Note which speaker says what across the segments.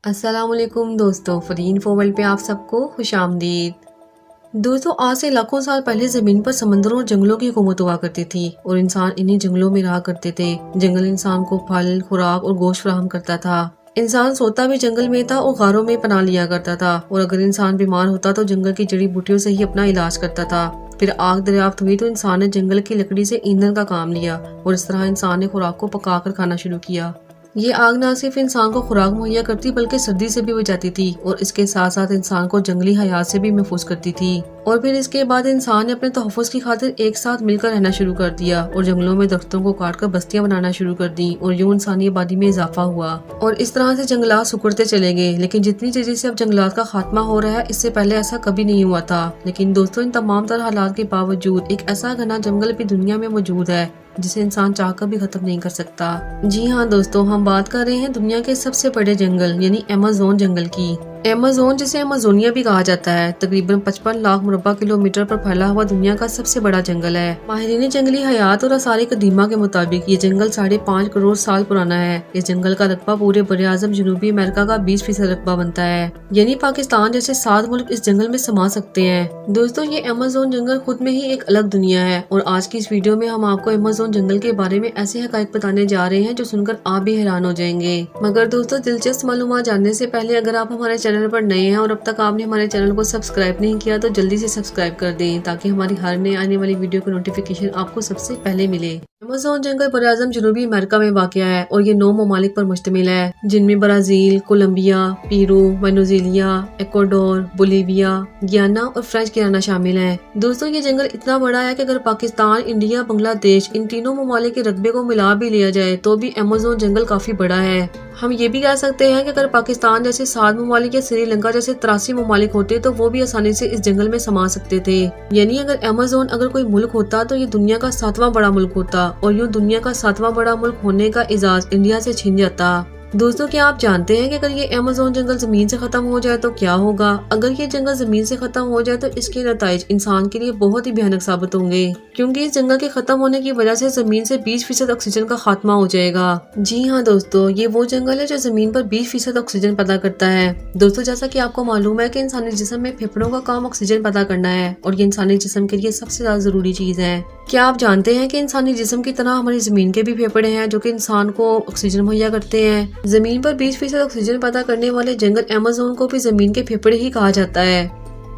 Speaker 1: अस्सलाम वालेकुम दोस्तों, फरीन फोवल पे आप सबको खुश आमदीद। दोस्तों, आज से लाखों साल पहले जमीन पर समंदरों और जंगलों की हुकूमत हुआ करती थी और इंसान इन्हीं जंगलों में रहा करते थे। जंगल इंसान को फल, खुराक और गोश्त फराहम करता था। इंसान सोता भी जंगल में था और गारों में पनाह लिया करता था, और अगर इंसान बीमार होता तो जंगल की जड़ी बूटियों से ही अपना इलाज करता था। फिर आग दरियाफ्त हुई तो इंसान ने जंगल की लकड़ी से ईंधन का काम लिया और इस तरह इंसान ने खुराक को पका कर खाना शुरू किया। ये आग न सिर्फ इंसान को खुराक मुहैया करती बल्कि सर्दी से भी बचाती थी और इसके साथ साथ इंसान को जंगली हयात से भी महफूज करती थी। और फिर इसके बाद इंसान ने अपने तहफ़्फ़ुज़ की खातिर एक साथ मिलकर रहना शुरू कर दिया और जंगलों में दरख्तों को काट कर बस्तियां बनाना शुरू कर दी और यूं इंसानी आबादी में इजाफा हुआ और इस तरह से जंगलात सिकुड़ते चले गए। लेकिन जितनी तेजी से अब जंगलात का खात्मा हो रहा है, इससे पहले ऐसा कभी नहीं हुआ था। लेकिन दोस्तों, इन तमाम तरह हालात के बावजूद एक ऐसा घना जंगल भी दुनिया में मौजूद है जिसे इंसान चाहकर भी खत्म नहीं कर सकता। जी हाँ दोस्तों, हम बात कर रहे हैं दुनिया के सबसे बड़े जंगल यानी अमेज़न जंगल की। अमेज़न, जिसे अमेज़ोनिया भी कहा जाता है, तकरीबन 55 लाख मुरब्बा किलोमीटर पर फैला हुआ दुनिया का सबसे बड़ा जंगल है। माहिरीन जंगली हयात और आसार कदीमा के मुताबिक ये जंगल 5.5 करोड़ साल पुराना है। इस जंगल का रकबा पूरे बरे-आज़म जनूबी अमेरिका का 20% रकबा बनता है, यानी पाकिस्तान जैसे 7 मुल्क इस जंगल में समा सकते हैं। दोस्तों, ये अमेज़न जंगल खुद में ही एक अलग दुनिया है और आज की इस वीडियो में हम आपको अमेज़न जंगल के बारे में ऐसे हकायक बताने जा रहे हैं जो सुनकर आप भी हैरान हो जाएंगे। मगर दोस्तों, दिलचस्प मालूमात जानने से पहले अगर आप हमारे चैनल पर नए हैं और अब तक आपने हमारे चैनल को सब्सक्राइब नहीं किया तो जल्दी से सब्सक्राइब कर दें ताकि हमारी हर नए आने वाली वीडियो की नोटिफिकेशन आपको सबसे पहले मिले। अमेज़न जंगल बरे-आज़म जनूबी अमेरिका में वाक़या है और ये 9 ममालिक पर मुश्तमिल है, जिनमें Brazil, Colombia, Peru, Venezuela, Ecuador, Bolivia, Guyana और फ्रेंच गियाना शामिल है। दोस्तों, ये जंगल इतना बड़ा है कि अगर पाकिस्तान, इंडिया, बांग्लादेश इन तीनों ममालिक के रकबे को मिला भी लिया जाए तो भी अमेज़न जंगल काफी बड़ा है। हम ये भी कह सकते हैं कि अगर पाकिस्तान जैसे 7 ममालिक या श्रीलंका जैसे 83 ममालिक होते तो वो भी आसानी से इस जंगल में समा सकते थे। यानी अगर अमेज़न अगर कोई मुल्क होता तो ये दुनिया का 7वां बड़ा मुल्क होता और यूं दुनिया का 7वां बड़ा मुल्क होने का एजाज इंडिया से छिन जाता। दोस्तों, क्या आप जानते हैं कि अगर ये अमेज़न जंगल जमीन से खत्म हो जाए तो क्या होगा? अगर ये जंगल जमीन से खत्म हो जाए तो इसके नताइज इंसान के लिए बहुत ही भयानक साबित होंगे, क्योंकि इस जंगल के खत्म होने की वजह से जमीन से 20% ऑक्सीजन का खात्मा हो जाएगा। जी हाँ दोस्तों, ये वो जंगल है जो जमीन पर 20% ऑक्सीजन पैदा करता है। दोस्तों, जैसा कि आपको मालूम है कि इंसानी जिस्म में फेफड़ों का काम ऑक्सीजन पैदा करना है और ये इंसानी जिस्म के लिए सबसे ज्यादा जरूरी चीज है। क्या आप जानते हैं कि इंसानी जिस्म की तरह हमारी जमीन के भी फेफड़े हैं जो कि इंसान को ऑक्सीजन मुहैया करते हैं। जमीन पर 20% ऑक्सीजन पैदा करने वाले जंगल अमेज़न को भी जमीन के फेफड़े ही कहा जाता है।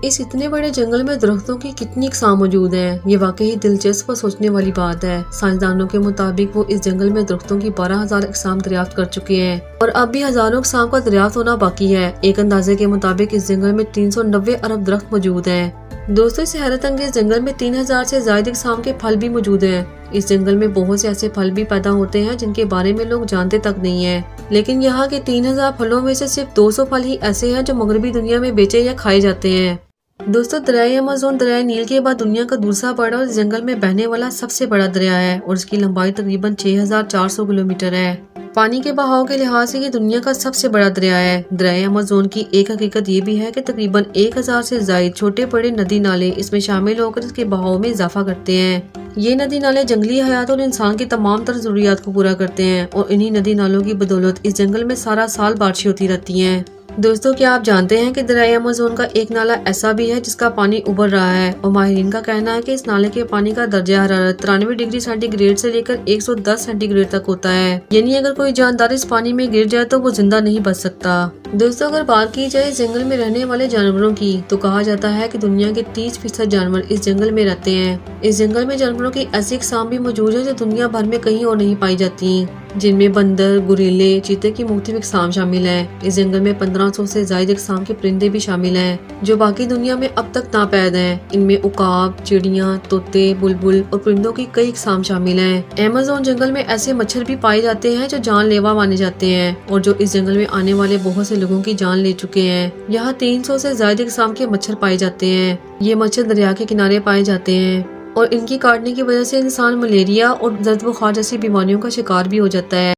Speaker 1: इस इतने बड़े जंगल में दरख्तों की कितनी अक़साम मौजूद हैं, ये वाकई दिलचस्प और सोचने वाली बात है। साइंसदानों के मुताबिक वो इस जंगल में दरख्तों की 12,000 अक़साम दरियाफ्त कर चुके हैं और अब भी हजारों अक़साम का दरियाफ्त होना बाकी है। एक अंदाजे के मुताबिक इस जंगल में 390 अरब दरख्त मौजूद हैं। दोस्तों, इस हैरत अंगेज जंगल में 3000 से ज्यादा अक़साम के फल भी मौजूद हैं। इस जंगल में बहुत से ऐसे फल भी पैदा होते हैं जिनके बारे में लोग जानते तक नहीं है, लेकिन यहाँ के 3000 फलों में से सिर्फ 200 फल ही ऐसे हैं जो मगरबी दुनिया में बेचे या खाए जाते हैं। दोस्तों, दरिया अमेज़न दरिया नील के बाद दुनिया का दूसरा बड़ा और जंगल में बहने वाला सबसे बड़ा दरिया है और इसकी लंबाई तकरीबन 6400 किलोमीटर है। पानी के बहाव के लिहाज से ये दुनिया का सबसे बड़ा दरिया है। दरिया अमेज़न की एक हकीकत ये भी है कि तकरीबन 1000 से ज्यादा छोटे बड़े नदी नाले इसमें शामिल होकर इसके बहाव में इजाफा करते हैं। ये नदी नाले जंगली हयात और इंसान की तमाम तरह जरूरियात को पूरा करते हैं और इन्हीं नदी नालों की बदौलत इस जंगल में सारा साल बारिशें होती रहती हैं। दोस्तों, क्या आप जानते हैं कि दरिया अमेज़न का एक नाला ऐसा भी है जिसका पानी उबल रहा है और माहिरीन का कहना है कि इस नाले के पानी का दर्जा हरारत 93 डिग्री सेंटीग्रेड से लेकर 110 सेंटीग्रेड तक होता है। यानी अगर कोई जानदार इस पानी में गिर जाए तो वो जिंदा नहीं बच सकता। दोस्तों, अगर बात की जाए जंगल में रहने वाले जानवरों की तो कहा जाता है कि दुनिया के 30% जानवर इस जंगल में रहते हैं। इस जंगल में जानवरों की ऐसी अक़साम भी मौजूद है जो दुनिया भर में कहीं और नहीं पाई जाती, जिनमें बंदर, गुरीले, चीते की मुख्तलिफ अक़साम शामिल हैं। इस जंगल में 1500 से ज्यादा अक़साम के परिंदे भी शामिल हैं जो बाकी दुनिया में अब तक नापैद हैं। इनमें उकाब, चिड़िया, तोते, बुलबुल और परिंदों की कई अक़साम शामिल हैं। अमेज़न जंगल में ऐसे मच्छर भी पाए जाते हैं जो जानलेवा माने जाते हैं और जो इस जंगल में आने वाले बहुत से लोगों की जान ले चुके हैं। यहाँ 300 से ज्यादा अक़साम के मच्छर पाए जाते हैं। ये मच्छर दरिया के किनारे पाए जाते हैं और इनकी काटने की वजह से इंसान मलेरिया और दर्द बुखार जैसी बीमारियों का शिकार भी हो जाता है।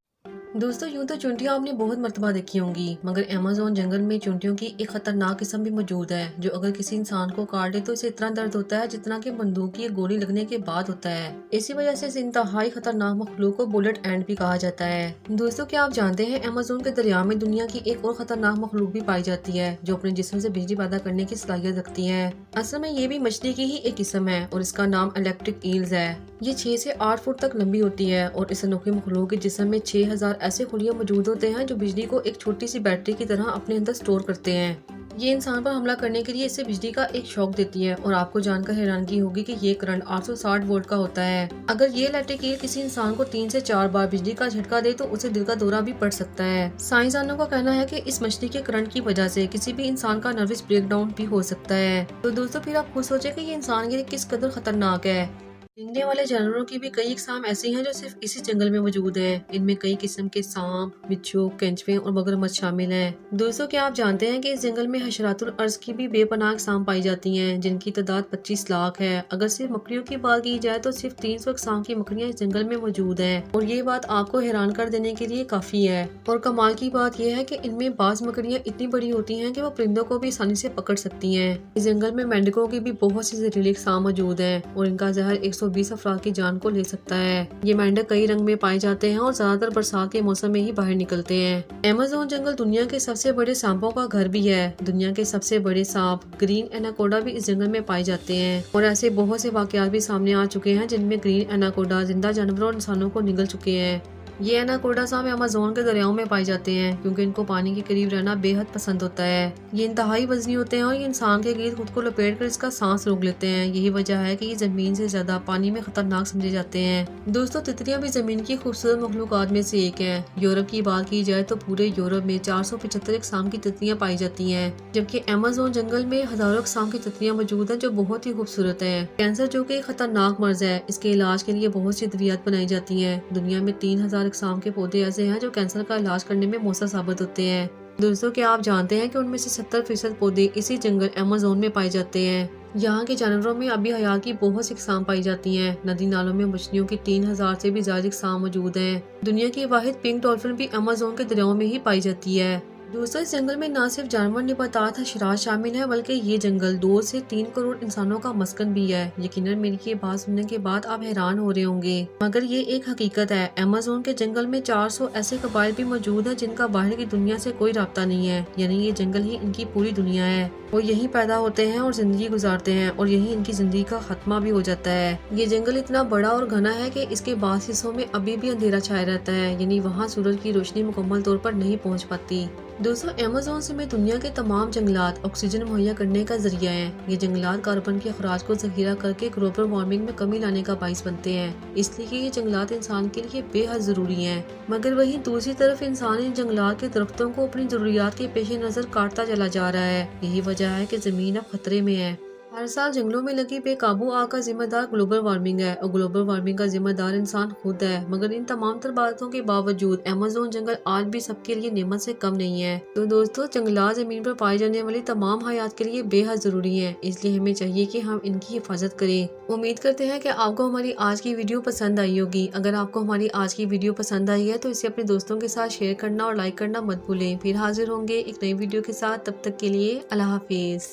Speaker 1: दोस्तों यूं तो चुंटियां आपने बहुत मर्तबा देखी होंगी, मगर अमेज़न जंगल में चुंटियों की एक खतरनाक किस्म भी मौजूद है जो अगर किसी इंसान को काट दे तो इसे इतना दर्द होता है जितना कि बंदूक की एक गोली लगने के बाद होता है। इसी वजह से इस इंतहाई खतरनाक मखलूक को बुलेट एंड भी कहा जाता है। दोस्तों क्या आप जानते हैं अमेज़न के दरिया में दुनिया की एक और खतरनाक मखलूक भी पाई जाती है जो अपने जिस्म से बिजली पैदा करने की सलाहियत रखती है। असल में ये भी मछली की ही एक किस्म है और इसका नाम इलेक्ट्रिक ईल्स है। ये 6 से 8 फुट तक लंबी होती है और इस अनोखी मखलूक के जिस्म में 6000 ऐसे खुलियां मौजूद होते हैं जो बिजली को एक छोटी सी बैटरी की तरह अपने अंदर स्टोर करते हैं। ये इंसान पर हमला करने के लिए इसे बिजली का एक शॉक देती है और आपको जानकर हैरानगी होगी कि ये करंट 860 वोल्ट का होता है। अगर ये इलेक्ट्रिक ईल किसी इंसान को 3 से 4 बार बिजली का झटका दे तो उसे दिल का दौरा भी पड़ सकता है। साइंसदानों का कहना है कि इस मछली के करंट की वजह से किसी भी इंसान का नर्वस ब्रेकडाउन भी हो सकता है। तो दोस्तों फिर आप खुद सोचे कि ये इंसान के लिए किस कदर खतरनाक है। रेंगने वाले जानवरों की भी कई इकसाम ऐसी हैं जो सिर्फ इसी जंगल में मौजूद हैं। इनमें कई किस्म के सांप, बिच्छू, केंचुए और मगरमच्छ शामिल हैं। दोस्तों क्या आप जानते हैं कि इस जंगल में हशरातुल अर्ज की भी बेपनाह इकसाम पाई जाती हैं जिनकी तादाद 25 लाख है। अगर सिर्फ मकड़ियों की बात की जाए तो सिर्फ 300 इकसाम की मकड़ियाँ इस जंगल में मौजूद हैं और ये बात आपको हैरान कर देने के लिए काफी है। और कमाल की बात यह है कि इनमें बाज मकड़ियाँ इतनी बड़ी होती हैं कि वो परिंदों को भी आसानी से पकड़ सकती हैं। इस जंगल में मेंढकों की भी बहुत सी जहरीली इकसाम मौजूद है और इनका जहर 120 अफराद की जान को ले सकता है। ये मेंढक कई रंग में पाए जाते हैं और ज्यादातर बरसात के मौसम में ही बाहर निकलते हैं। अमेज़न जंगल दुनिया के सबसे बड़े सांपों का घर भी है। दुनिया के सबसे बड़े सांप ग्रीन एनाकोडा भी इस जंगल में पाए जाते हैं और ऐसे बहुत से वाकयात भी सामने आ चुके हैं जिनमें ग्रीन एनाकोडा जिंदा जानवरों और इंसानों को निगल चुके हैं। ये एनाकोडा सांप अमेज़न के दरियाओं में पाए जाते हैं क्योंकि इनको पानी के करीब रहना बेहद पसंद होता है। ये इंतहाई वजनी होते हैं और ये इंसान के गिर्द खुद को लपेट कर इसका सांस रोक लेते हैं। यही वजह है कि ये जमीन से ज्यादा पानी में खतरनाक समझे जाते हैं। दोस्तों तितलियां भी जमीन की खूबसूरत मखलूकात में से एक है। यूरोप की बात की जाए तो पूरे यूरोप में 475 इकसाम की तितलियां पाई जाती हैं, जबकि अमेज़न जंगल में हजारों इकसाम की तितलियां मौजूद हैं जो बहुत ही खूबसूरत है। कैंसर जो कि खतरनाक मर्ज है, इसके इलाज के लिए बहुत सी अद्वियात बनाई जाती है। दुनिया में 3000 इकसाम के पौधे ऐसे हैं जो कैंसर का इलाज करने में मौसर साबित होते हैं। दोस्तों क्या आप जानते हैं कि उनमें से 70% पौधे इसी जंगल अमेज़न में पाए जाते हैं। यहाँ के जानवरों में अभी हया की बहुत सी इकसाम पाई जाती हैं। नदी नालों में मछलियों की 3000 से भी ज्यादा इकसाम मौजूद हैं। दुनिया की वाहिद पिंक डॉल्फिन भी अमेज़न के दरियाओं में ही पाई जाती है। दोस्तों इस जंगल में न सिर्फ जानवर, नबातात, हशरात शामिल है बल्कि ये जंगल 2 से 3 करोड़ इंसानों का मस्कन भी है। यकीनन मेरी ये बात सुनने के बाद आप हैरान हो रहे होंगे, मगर ये एक हकीकत है। अमेज़न के जंगल में 400 ऐसे कबाइल भी मौजूद हैं जिनका बाहर की दुनिया से कोई राब्ता नहीं है, यानी ये जंगल ही इनकी पूरी दुनिया है। वो यहीं पैदा होते हैं और जिंदगी गुजारते हैं और यही इनकी जिंदगी का खात्मा भी हो जाता है। ये जंगल इतना बड़ा और घना है कि इसके बाद हिस्सों में अभी भी अंधेरा छाया रहता है, यानी वहाँ सूरज की रोशनी मुकम्मल तौर पर नहीं पहुँच पाती। दोस्तों अमेज़न से में दुनिया के तमाम जंगलात ऑक्सीजन मुहैया करने का जरिया है। ये जंगलात कार्बन के अखराज को जखीरा करके ग्लोबल वार्मिंग में कमी लाने का बाइस बनते हैं, इसलिए कि ये जंगलात इंसान के लिए बेहद जरूरी हैं। मगर वहीं दूसरी तरफ इंसान इन जंगलात के दरख्तों को अपनी जरूरियात के पेश नजर काटता चला जा रहा है। यही वजह है कि जमीन अब खतरे में है। हर साल जंगलों में लगी बेकाबू आग का जिम्मेदार ग्लोबल वार्मिंग है और ग्लोबल वार्मिंग का जिम्मेदार इंसान खुद है। मगर इन तमाम तर बातों के बावजूद अमेज़न जंगल आज भी सबके लिए नेमत से कम नहीं है। तो दोस्तों जंगलात जमीन पर पाई जाने वाली तमाम हयात के लिए बेहद जरूरी है, इसलिए हमें चाहिए कि हम इनकी हिफाजत करें। उम्मीद करते हैं कि आपको हमारी आज की वीडियो पसंद आई होगी। अगर आपको हमारी आज की वीडियो पसंद आई है तो इसे अपने दोस्तों के साथ शेयर करना और लाइक करना मत भूलें। फिर हाजिर होंगे एक नई वीडियो के साथ, तब तक के लिए अल्लाह हाफिज।